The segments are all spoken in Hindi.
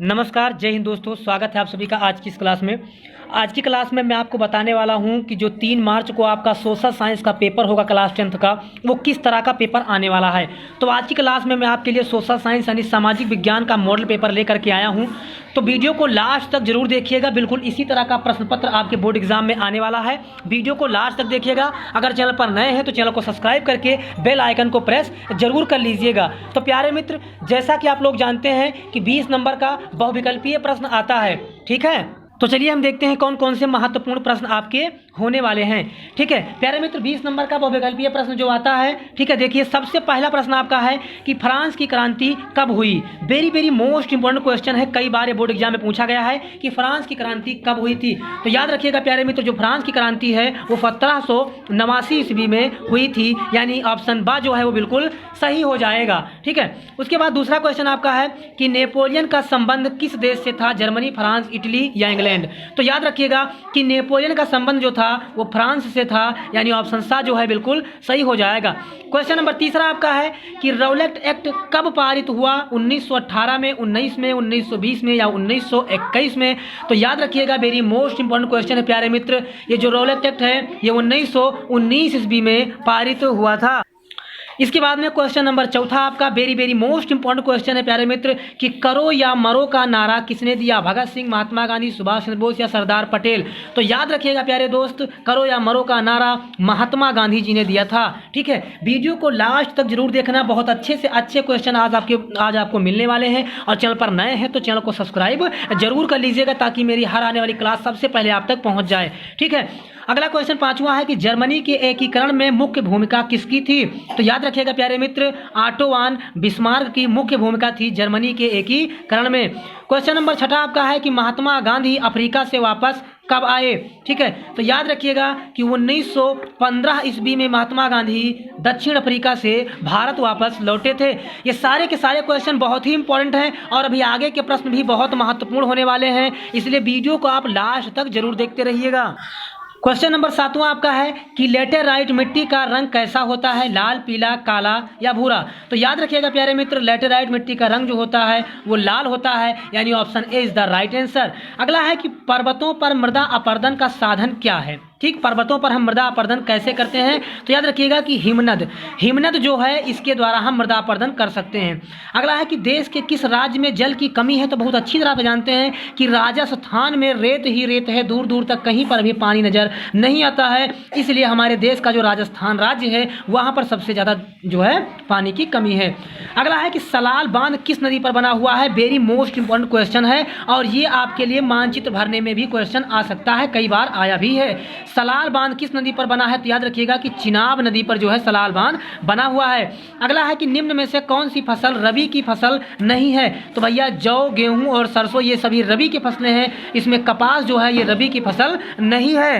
नमस्कार, जय हिंद दोस्तों। स्वागत है आप सभी का आज की इस क्लास में। आज की क्लास में मैं आपको बताने वाला हूं कि जो 3 मार्च को आपका सोशल साइंस का पेपर होगा क्लास 10th का, वो किस तरह का पेपर आने वाला है। तो आज की क्लास में मैं आपके लिए सोशल साइंस यानी सामाजिक विज्ञान का मॉडल पेपर लेकर के आया हूं। तो वीडियो को लास्ट तक जरूर देखिएगा। बिल्कुल इसी तरह का प्रश्न पत्र आपके बोर्ड एग्जाम में आने वाला है। वीडियो को लास्ट तक देखिएगा। अगर चैनल पर नए हैं तो चैनल को सब्सक्राइब करके बेल आइकन को प्रेस जरूर कर लीजिएगा। तो प्यारे मित्र, जैसा कि आप लोग जानते हैं कि 20 नंबर का बहुविकल्पीय प्रश्न आता है, ठीक है। तो चलिए हम देखते हैं कौन कौन से महत्वपूर्ण प्रश्न आपके होने वाले हैं, ठीक है। प्यारे मित्र, 20 नंबर का बहुविकल्पीय प्रश्न जो आता है, ठीक है, देखिए सबसे पहला प्रश्न आपका है कि फ्रांस की क्रांति कब हुई। वेरी मोस्ट इंपॉर्टेंट क्वेश्चन है। कई बार ये बोर्ड एग्जाम में पूछा गया है कि फ्रांस की क्रांति कब हुई थी। तो याद रखिएगा प्यारे मित्र, जो फ्रांस की क्रांति है वो 1789 ईस्वी में हुई थी, यानी ऑप्शन बा जो है वो बिल्कुल सही हो जाएगा, ठीक है। उसके बाद दूसरा क्वेश्चन आपका है कि नेपोलियन का संबंध किस देश से था, जर्मनी, फ्रांस, इटली या इंग्लैंड। तो याद रखिएगा कि नेपोलियन का संबंध जो था वो फ्रांस से था, यानी ऑप्शन सा जो है बिल्कुल सही हो जाएगा। क्वेश्चन नंबर तीसरा आपका है कि रौलट एक्ट कब पारित हुआ, 1918 में, 19 में, 1920 में या 1921 में। तो याद रखिएगा वेरी मोस्ट इंपॉर्टेंट क्वेश्चन है प्यारे मित्र, ये जो रौलट एक्ट है ये 1919 ईस्वी में पारित हुआ था। इसके बाद में क्वेश्चन नंबर चौथा आपका वेरी मोस्ट इंपॉर्टेंट क्वेश्चन है प्यारे मित्र कि करो या मरो का नारा किसने दिया, भगत सिंह, महात्मा गांधी, सुभाष चंद्र बोस या सरदार पटेल। तो याद रखिएगा प्यारे दोस्त, करो या मरो का नारा महात्मा गांधी जी ने दिया था, ठीक है। वीडियो को लास्ट तक जरूर देखना, बहुत अच्छे से अच्छे क्वेश्चन आज आपको मिलने वाले हैं। और चैनल पर नए हैं तो चैनल को सब्सक्राइब जरूर कर लीजिएगा ताकि मेरी हर आने वाली क्लास सबसे पहले आप तक पहुंच जाए, ठीक है। अगला क्वेश्चन पांचवा है कि जर्मनी के एकीकरण में मुख्य भूमिका किसकी थी। तो याद रखिएगा प्यारे मित्र, ऑटो वन बिस्मार्क की मुख्य भूमिका थी जर्मनी के एकीकरण में। क्वेश्चन नंबर छठा आपका है कि महात्मा गांधी अफ्रीका से वापस कब आए, ठीक है। तो याद रखिएगा कि 1915 ईस्वी में महात्मा गांधी दक्षिण अफ्रीका से भारत वापस लौटे थे। ये सारे के सारे क्वेश्चन बहुत ही इंपॉर्टेंट हैं और अभी आगे के प्रश्न भी बहुत महत्वपूर्ण होने वाले हैं, इसलिए वीडियो को आप लास्ट तक जरूर देखते रहिएगा। क्वेश्चन नंबर 7वां आपका है कि लेटेराइट मिट्टी का रंग कैसा होता है, लाल, पीला, काला या भूरा। तो याद रखिएगा प्यारे मित्र, लेटेराइट मिट्टी का रंग जो होता है वो लाल होता है, यानी option A is the right answer. अगला है कि पर्वतों पर मृदा अपरदन का साधन क्या है, ठीक। पर्वतों पर हम मृदा अपरदन कैसे करते हैं। तो याद रखिएगा कि हिमनद जो है इसके द्वारा हम मृदा अपरदन कर सकते हैं। अगला है कि देश के किस राज्य में जल की कमी है। तो बहुत अच्छी तरह से जानते हैं कि राजस्थान में रेत ही रेत है, दूर दूर तक कहीं पर भी पानी नजर नहीं आता है, इसलिए हमारे देश का जो राजस्थान राज्य है वहाँ पर सबसे ज़्यादा जो है पानी की कमी है। अगला है कि सलाल बांध किस नदी पर बना हुआ है। वेरी मोस्ट इंपॉर्टेंट क्वेश्चन है और ये आपके लिए मानचित्र भरने में भी क्वेश्चन आ सकता है, कई बार आया भी है। सलाल बांध किस नदी पर बना है। तो याद रखिएगा कि चिनाब नदी पर जो है सलाल बांध बना हुआ है। अगला है कि निम्न में से कौन सी फसल रबी की फसल नहीं है। तो भैया जौ, गेहूं और सरसों ये सभी रबी की फसलें हैं, इसमें कपास जो है ये रबी की फसल नहीं है।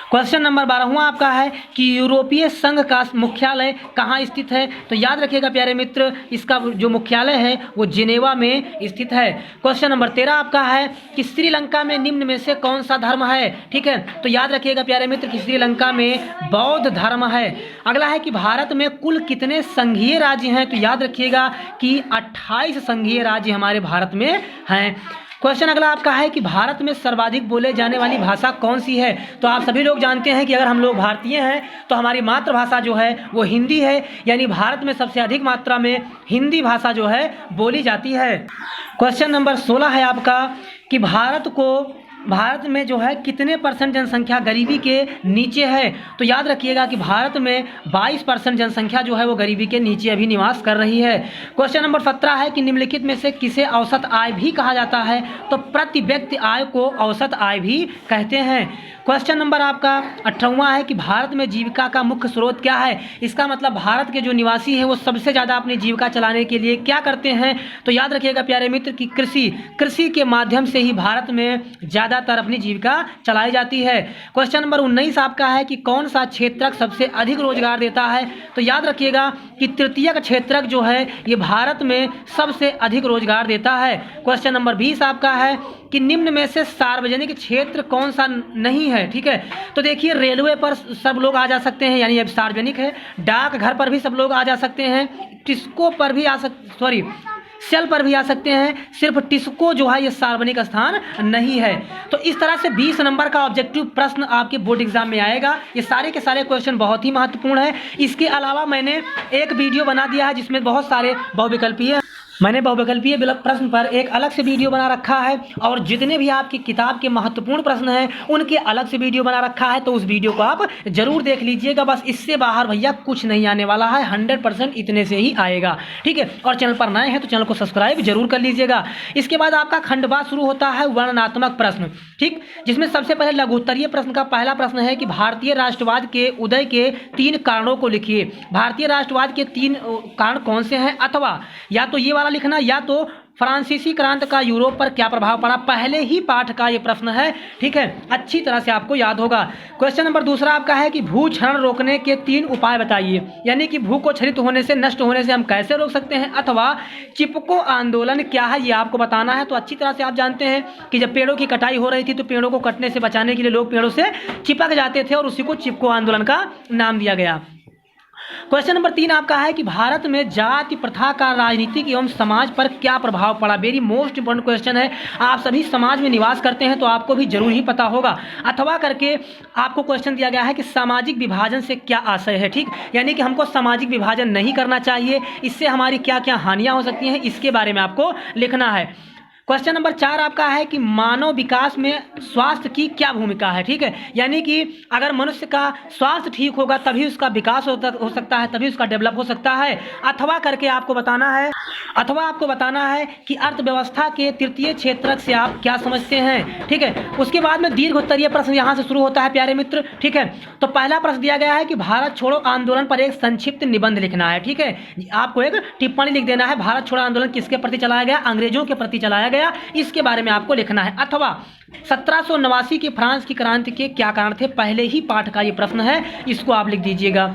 क्वेश्चन नंबर 12वां आपका है कि यूरोपीय संघ का मुख्यालय कहाँ स्थित है। तो याद रखिएगा प्यारे मित्र, इसका जो मुख्यालय है वो जिनेवा में स्थित है। क्वेश्चन नंबर 13 आपका है कि श्रीलंका में निम्न में से कौन सा धर्म है, ठीक है। तो याद रखिएगा प्यारे मित्र कि श्रीलंका में बौद्ध धर्म है। अगला है कि भारत में कुल कितने संघीय राज्य हैं। तो याद रखिएगा कि 28 संघीय राज्य हमारे भारत में हैं। क्वेश्चन अगला आपका है कि भारत में सर्वाधिक बोले जाने वाली भाषा कौन सी है। तो आप सभी लोग जानते हैं कि अगर हम लोग भारतीय हैं तो हमारी मातृभाषा जो है वो हिंदी है, यानी भारत में सबसे अधिक मात्रा में हिंदी भाषा जो है बोली जाती है। क्वेश्चन नंबर 16 है आपका कि भारत में जो है कितने % जनसंख्या गरीबी के नीचे है। तो याद रखिएगा कि भारत में 22% जनसंख्या जो है वो गरीबी के नीचे अभी निवास कर रही है। क्वेश्चन नंबर 17 है कि निम्नलिखित में से किसे औसत आय भी कहा जाता है। तो प्रति व्यक्ति आय को औसत आय भी कहते हैं। क्वेश्चन नंबर आपका 18वां है कि भारत में जीविका का मुख्य स्रोत क्या है। इसका मतलब भारत के जो निवासी हैं वो सबसे ज़्यादा अपनी जीविका चलाने के लिए क्या करते हैं। तो याद रखिएगा प्यारे मित्र कि कृषि के माध्यम से ही भारत में ज़्यादातर अपनी जीविका चलाई जाती है। क्वेश्चन नंबर 19 आपका है कि कौन सा क्षेत्रक सबसे अधिक रोजगार देता है। तो याद रखिएगा कि तृतीयक क्षेत्रक जो है ये भारत में सबसे अधिक रोजगार देता है। क्वेश्चन नंबर 20 आपका है कि निम्न में से सार्वजनिक क्षेत्र कौन सा नहीं है, ठीक है। तो देखिए रेलवे पर सब लोग आ जा सकते हैं, यानी अब सार्वजनिक है। डाक घर पर भी सब लोग आ जा सकते हैं, टिस्को पर भी सेल पर भी आ सकते हैं, सिर्फ टिस्को जो है ये सार्वजनिक स्थान नहीं है। तो इस तरह से 20 नंबर का ऑब्जेक्टिव प्रश्न आपके बोर्ड एग्जाम में आएगा। ये सारे के सारे क्वेश्चन बहुत ही महत्वपूर्ण है। इसके अलावा मैंने एक वीडियो बना दिया है जिसमें बहुत सारे बहुविकल्पीय प्रश्न पर एक अलग से वीडियो बना रखा है, और जितने भी आपकी किताब के महत्वपूर्ण प्रश्न हैं उनके अलग से वीडियो बना रखा है। तो उस वीडियो को आप जरूर देख लीजिएगा। बस इससे बाहर भैया कुछ नहीं आने वाला है, 100% इतने से ही आएगा, ठीक है। और चैनल पर नए हैं तो चैनल को सब्सक्राइब जरूर कर लीजिएगा। इसके बाद आपका खंडवा शुरू होता है वर्णनात्मक प्रश्न, ठीक, जिसमें सबसे पहले लघुत्तरीय प्रश्न का पहला प्रश्न है कि भारतीय राष्ट्रवाद के उदय के 3 कारणों को लिखिए। भारतीय राष्ट्रवाद के 3 कारण कौन से हैं, अथवा या तो ये लिखना, या तो फ्रांसीसी क्रांति का यूरोप पर क्या प्रभाव पड़ा। पहले ही पाठ का ये प्रश्न है, ठीक है, अच्छी तरह से आपको याद होगा। क्वेश्चन नंबर दूसरा आपका है कि भू क्षरण रोकने के 3 उपाय बताइए, यानी कि भू को क्षरित होने से, नष्ट होने से हम कैसे रोक सकते हैं, अथवा चिपको आंदोलन क्या है ये आपको बताना है। तो अच्छी तरह से आप जानते हैं कि जब पेड़ों की कटाई हो रही थी तो पेड़ों को कटने से बचाने के लिए लोग पेड़ों से चिपक जाते थे और उसी को चिपको आंदोलन का नाम दिया गया। क्वेश्चन नंबर 3 आपका है कि भारत में जाति प्रथा का राजनीतिक एवं समाज पर क्या प्रभाव पड़ा। वेरी मोस्ट इंपोर्टेंट क्वेश्चन है। आप सभी समाज में निवास करते हैं तो आपको भी जरूर ही पता होगा। अथवा करके आपको क्वेश्चन दिया गया है कि सामाजिक विभाजन से क्या आशय है, ठीक, यानी कि हमको सामाजिक विभाजन नहीं करना चाहिए, इससे हमारी क्या क्या हानियां हो सकती हैं, इसके बारे में आपको लिखना है। क्वेश्चन नंबर 4 आपका है कि मानव विकास में स्वास्थ्य की क्या भूमिका है, ठीक है, यानी कि अगर मनुष्य का स्वास्थ्य ठीक होगा तभी उसका विकास हो सकता है, तभी उसका डेवलप हो सकता है। अथवा करके आपको बताना है कि अर्थव्यवस्था के तृतीय क्षेत्रक से आप क्या समझते हैं, ठीक है। उसके बाद में दीर्घ उत्तरीय प्रश्न यहाँ से शुरू होता है प्यारे मित्र, ठीक है। तो पहला प्रश्न दिया गया है कि भारत छोड़ो आंदोलन पर एक संक्षिप्त निबंध लिखना है, ठीक है। आपको एक टिप्पणी लिख देना है, भारत छोड़ो आंदोलन किसके प्रति चलाया गया, अंग्रेजों के प्रति चलाया गया, इसके बारे में आपको लिखना है। अथवा 1789 की फ्रांस की क्रांति के क्या कारण थे, पहले ही पाठ का ये प्रश्न है, इसको आप लिख दीजिएगा।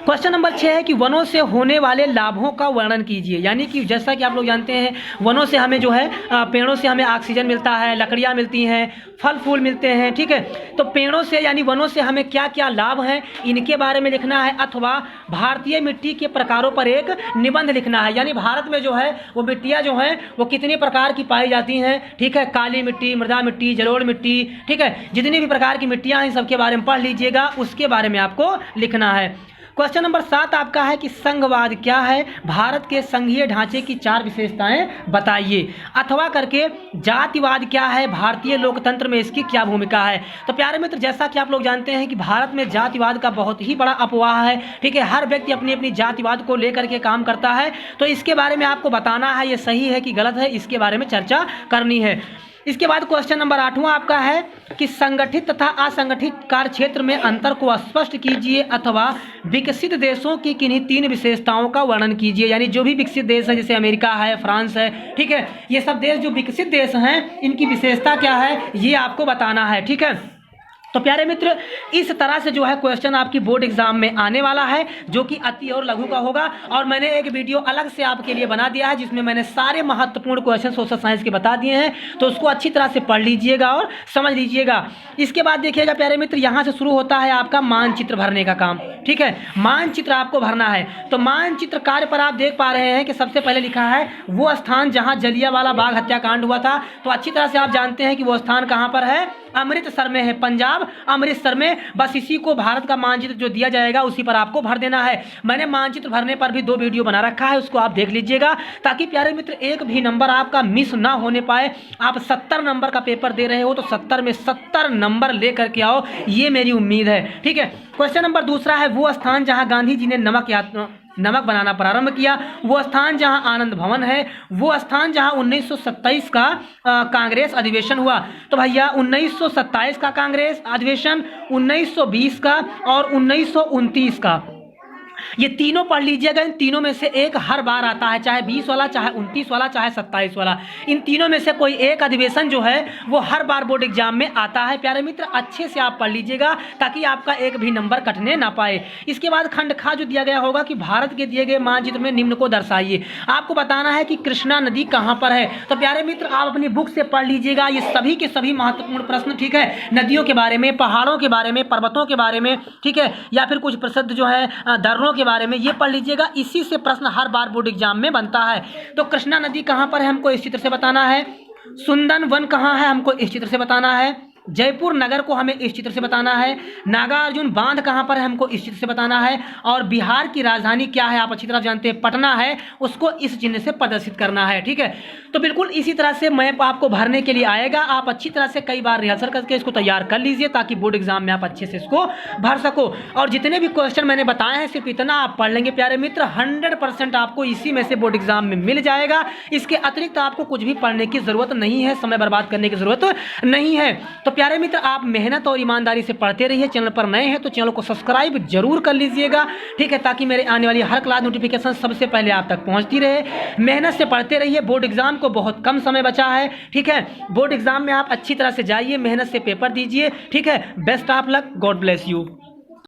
क्वेश्चन नंबर 6 है कि वनों से होने वाले लाभों का वर्णन कीजिए, यानी कि जैसा कि आप लोग जानते हैं वनों से हमें जो है पेड़ों से हमें ऑक्सीजन मिलता है, लकड़ियां मिलती हैं, फल फूल मिलते हैं, ठीक है। तो पेड़ों से यानी वनों से हमें क्या क्या लाभ हैं इनके बारे में लिखना है। अथवा भारतीय मिट्टी के प्रकारों पर एक निबंध लिखना है, यानी भारत में जो है वो मिट्टियाँ जो हैं वो कितने प्रकार की पाई जाती हैं, ठीक है, काली मिट्टी, मृदा मिट्टी, जलोढ़ मिट्टी, ठीक है, जितनी भी प्रकार की मिट्टियाँ हैं सबके बारे में पढ़ लीजिएगा, उसके बारे में आपको लिखना है। क्वेश्चन नंबर 7 आपका है कि संघवाद क्या है, भारत के संघीय ढांचे की 4 विशेषताएं बताइए। अथवा करके जातिवाद क्या है, भारतीय लोकतंत्र में इसकी क्या भूमिका है। तो प्यारे मित्र जैसा कि आप लोग जानते हैं कि भारत में जातिवाद का बहुत ही बड़ा अफवाह है, ठीक है, हर व्यक्ति अपनी अपनी जातिवाद को लेकर के काम करता है। तो इसके बारे में आपको बताना है ये सही है कि गलत है, इसके बारे में चर्चा करनी है। इसके बाद क्वेश्चन नंबर 8वां आपका है कि संगठित तथा असंगठित कार्य क्षेत्र में अंतर को स्पष्ट कीजिए। अथवा विकसित देशों की किन्हीं 3 विशेषताओं का वर्णन कीजिए, यानी जो भी विकसित देश है जैसे अमेरिका है, फ्रांस है, ठीक है, ये सब देश जो विकसित देश हैं इनकी विशेषता क्या है ये आपको बताना है, ठीक है। तो प्यारे मित्र इस तरह से जो है क्वेश्चन आपकी बोर्ड एग्जाम में आने वाला है, जो कि अति और लघु का होगा। और मैंने एक वीडियो अलग से आपके लिए बना दिया है जिसमें मैंने सारे महत्वपूर्ण क्वेश्चन सोशल साइंस के बता दिए हैं, तो उसको अच्छी तरह से पढ़ लीजिएगा और समझ लीजिएगा। इसके बाद देखिएगा प्यारे मित्र यहाँ से शुरू होता है आपका मानचित्र भरने का काम, ठीक है, मानचित्र आपको भरना है। तो मानचित्र कार्य पर आप देख पा रहे हैं कि सबसे पहले लिखा है वो स्थान जहाँ जलियांवाला बाग हत्याकांड हुआ था। तो अच्छी तरह से आप जानते हैं कि वो स्थान कहाँ पर है, अमृतसर में है, पंजाब अमृतसर में। बस इसी को भारत का मानचित्र जो दिया जाएगा उसी पर आपको भर देना है। मैंने मानचित्र भरने पर भी 2 वीडियो बना रखा है, उसको आप देख लीजिएगा ताकि प्यारे मित्र एक भी नंबर आपका मिस ना होने पाए। आप 70 नंबर का पेपर दे रहे हो तो 70 में 70 नंबर लेकर के आओ, ये मेरी उम्मीद है, ठीक है। क्वेश्चन नंबर 2 है वो स्थान जहां गांधी जी ने नमक बनाना प्रारंभ किया, वो स्थान जहां आनंद भवन है, वो स्थान जहां 1927 का कांग्रेस अधिवेशन हुआ। तो भैया 1927 का कांग्रेस अधिवेशन, 1920 का और 1929 का, ये तीनों पढ़ लीजिएगा। इन तीनों में से एक हर बार आता है, चाहे 20 वाला, चाहे 29 वाला, चाहे 27 वाला, इन तीनों में से कोई एक अधिवेशन जो है वो हर बार बोर्ड एग्जाम में आता है। प्यारे मित्र अच्छे से आप पढ़ लीजिएगा ताकि आपका एक भी नंबर कटने ना पाए। इसके बाद खंड खा जो दिया गया होगा कि भारत के दिए गए मानचित्र में निम्न को दर्शाइए। आपको बताना है कि कृष्णा नदी कहाँ पर है। तो प्यारे मित्र आप अपनी बुक से पढ़ लीजिएगा, ये सभी के सभी महत्वपूर्ण प्रश्न, ठीक है, नदियों के बारे में, पहाड़ों के बारे में, पर्वतों के बारे में, ठीक है, या फिर कुछ प्रसिद्ध जो है धर्मों नहरों के बारे में ये पढ़ लीजिएगा, इसी से प्रश्न हर बार बोर्ड एग्जाम में बनता है। तो कृष्णा नदी कहाँ पर है हमको इस चित्र से बताना है, सुंदन वन कहाँ है हमको इस चित्र से बताना है, जयपुर नगर को हमें इस चित्र से बताना है, नागार्जुन बांध कहाँ पर है हमको इस चित्र से बताना है, और बिहार की राजधानी क्या है आप अच्छी तरह जानते हैं पटना है, उसको इस चिन्ह से प्रदर्शित करना है। ठीक है, तो बिल्कुल इसी तरह से मैप आपको भरने के लिए आएगा, आप अच्छी तरह से कई बार रिहर्सल करके इसको तैयार कर लीजिए ताकि बोर्ड एग्जाम में आप अच्छे से इसको भर सको। और जितने भी क्वेश्चन मैंने बताए हैं सिर्फ इतना आप पढ़ लेंगे प्यारे मित्र, 100% आपको इसी में से बोर्ड एग्जाम में मिल जाएगा। इसके अतिरिक्त आपको कुछ भी पढ़ने की जरूरत नहीं है, समय बर्बाद करने की जरूरत नहीं है। तो प्यारे मित्र आप मेहनत और ईमानदारी से पढ़ते रहिए। चैनल पर नए हैं तो चैनल को सब्सक्राइब जरूर कर लीजिएगा, ठीक है, ताकि मेरे आने वाली हर क्लास नोटिफिकेशन सबसे पहले आप तक पहुंचती रहे। मेहनत से पढ़ते रहिए, बोर्ड एग्जाम को बहुत कम समय बचा है। ठीक है, बोर्ड एग्जाम में आप अच्छी तरह से जाइए, मेहनत से पेपर दीजिए। ठीक है, best of luck, God bless you.